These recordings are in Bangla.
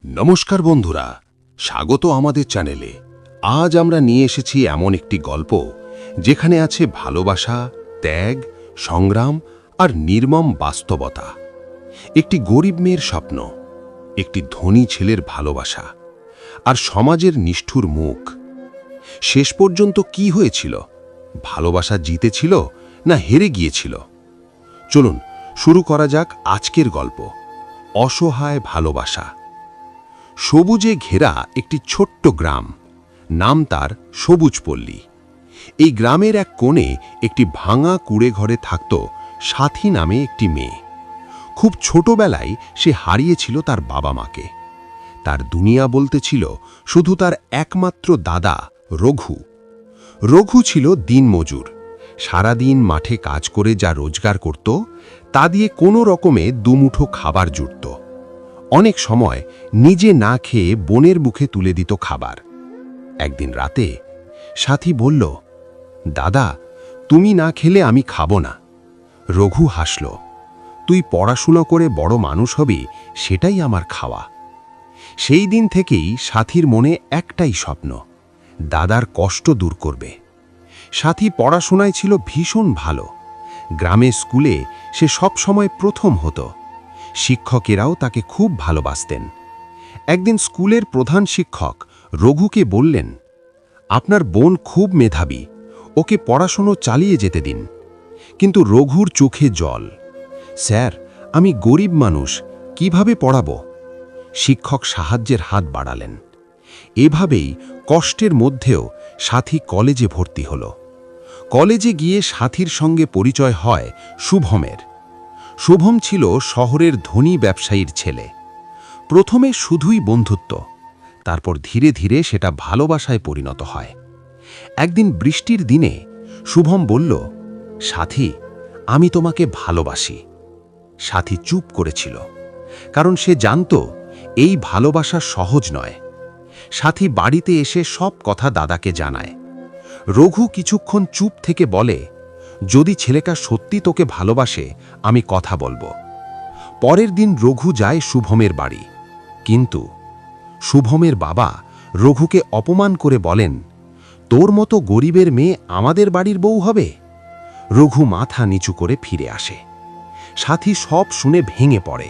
নমস্কার বন্ধুরা, স্বাগত আমাদের চ্যানেলে। আজ আমরা নিয়ে এসেছি এমন একটি গল্প যেখানে আছে ভালোবাসা, ত্যাগ, সংগ্রাম আর নির্মম বাস্তবতা। একটি গরিব মেয়ের স্বপ্ন, একটি ধনী ছেলের ভালোবাসা আর সমাজের নিষ্ঠুর মুখ। শেষ পর্যন্ত কি হয়েছিল? ভালোবাসা জিতেছিল না হেরে গিয়েছিল? চলুন শুরু করা যাক আজকের গল্প, অসহায় ভালোবাসা। সবুজে ঘেরা একটি ছোট্ট গ্রাম, নাম তার সবুজপল্লী। এই গ্রামের এক কোণে একটি ভাঙা কুড়ে ঘরে থাকত সাথী নামে একটি মেয়ে। খুব ছোটবেলায় সে হারিয়েছিল তার বাবা মাকে। তার দুনিয়া বলতে ছিল শুধু তার একমাত্র দাদা রঘু। রঘু ছিল দিনমজুর। সারাদিন মাঠে কাজ করে যা রোজগার করত তা দিয়ে কোনো রকমে দুমুঠো খাবার জুটত। অনেক সময় নিজে না খেয়ে বোনের মুখে তুলে দিত খাবার। একদিন রাতে সাথী বলল, দাদা, তুমি না খেলে আমি খাবো না। রঘু হাসল, তুই পড়াশুনো করে বড় মানুষ হবি, সেটাই আমার খাওয়া। সেই দিন থেকেই সাথীর মনে একটাই স্বপ্ন, দাদার কষ্ট দূর করবে। সাথী পড়াশোনায় ছিল ভীষণ ভালো। গ্রামের স্কুলে সে সব সময় প্রথম হতো। শিক্ষকেরাও তাকে খুব ভালোবাসতেন। একদিন স্কুলের প্রধান শিক্ষক রঘুকে বললেন, আপনার বোন খুব মেধাবী, ওকে পড়াশোনা চালিয়ে যেতে দিন। কিন্তু রঘুর চোখে জল। স্যার, আমি গরিব মানুষ, কিভাবে পড়াবো? শিক্ষক সাহায্যের হাত বাড়ালেন। এভাবেই কষ্টের মধ্যেও সাথী কলেজে ভর্তি হল। কলেজে গিয়ে সাথীর সঙ্গে পরিচয় হয় শুভমের। শুভম ছিল শহরের ধনী ব্যবসায়ীর ছেলে। প্রথমে শুধুই বন্ধুত্ব, তারপর ধীরে ধীরে সেটা ভালোবাসায় পরিণত হয়। একদিন বৃষ্টির দিনে শুভম বলল, সাথী, আমি তোমাকে ভালোবাসি। সাথী চুপ করেছিল, কারণ সে জানত এই ভালোবাসা সহজ নয়। সাথী বাড়িতে এসে সব কথা দাদাকে জানায়। রঘু কিছুক্ষণ চুপ থেকে বলে, যদি ছেলেটা সত্যি তোকে ভালোবাসে, আমি কথা বলবো। পরের দিন রঘু যায় শুভমের বাড়ি, কিন্তু শুভমের বাবা রঘুকে অপমান করে বলেন, তোর মতো গরিবের মেয়ে আমাদের বাড়ির বউ হবে? রঘু মাথা নিচু করে ফিরে আসে। সাথী সব শুনে ভেঙে পড়ে।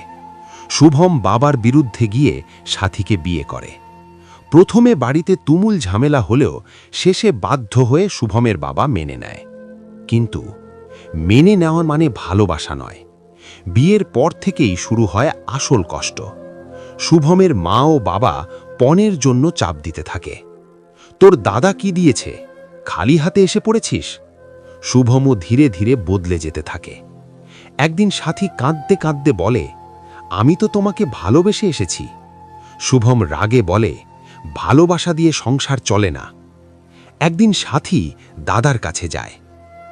শুভম বাবার বিরুদ্ধে গিয়ে সাথীকে বিয়ে করে। প্রথমে বাড়িতে তুমুল ঝামেলা হলেও শেষে বাধ্য হয়ে শুভমের বাবা মেনে নেয়। কিন্তু মেনে নেওয়ার মানে ভালোবাসা নয়। বিয়ের পর থেকেই শুরু হয় আসল কষ্ট। শুভমের মা ও বাবা পণের জন্য চাপ দিতে থাকে। তোর দাদা কি দিয়েছে, খালি হাতে এসে পড়েছিস? শুভমও ধীরে ধীরে বদলে যেতে থাকে। একদিন সাথী কাঁদতে কাঁদতে বলে, আমি তো তোমাকে ভালোবেসে এসেছি। শুভম রাগে বলে, ভালোবাসা দিয়ে সংসার চলে না। একদিন সাথী দাদার কাছে যায়।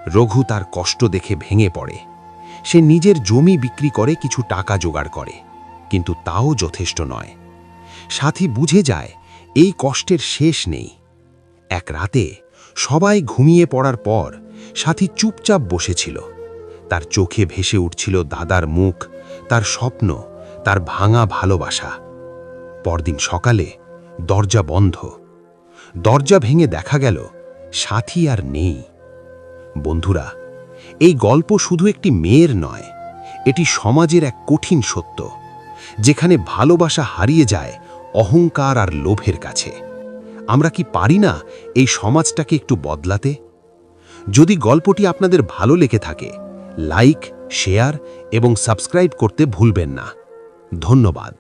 রঘু তার কষ্ট দেখে ভেঙে পড়ে। সে নিজের জমি বিক্রি করে কিছু টাকা জোগাড় করে, কিন্তু তাও যথেষ্ট নয়। সাথী বুঝে যায় এই কষ্টের শেষ নেই। এক রাতে সবাই ঘুমিয়ে পড়ার পর সাথী চুপচাপ বসেছিল। তার চোখে ভেসে উঠছিল দাদার মুখ, তার স্বপ্ন, তার ভাঙা ভালোবাসা। পরদিন সকালে দরজা বন্ধ। দরজা ভেঙে দেখা গেল সাথী আর নেই। বন্ধুরা, এই গল্প শুধু একটি মেয়ের নয়, এটি সমাজের এক কঠিন সত্য, যেখানে ভালোবাসা হারিয়ে যায় অহংকার আর লোভের কাছে। আমরা কি পারি না এই সমাজটাকে একটু বদলাতে? যদি গল্পটি আপনাদের ভালো লেগে থাকে, লাইক, শেয়ার এবং সাবস্ক্রাইব করতে ভুলবেন না। ধন্যবাদ।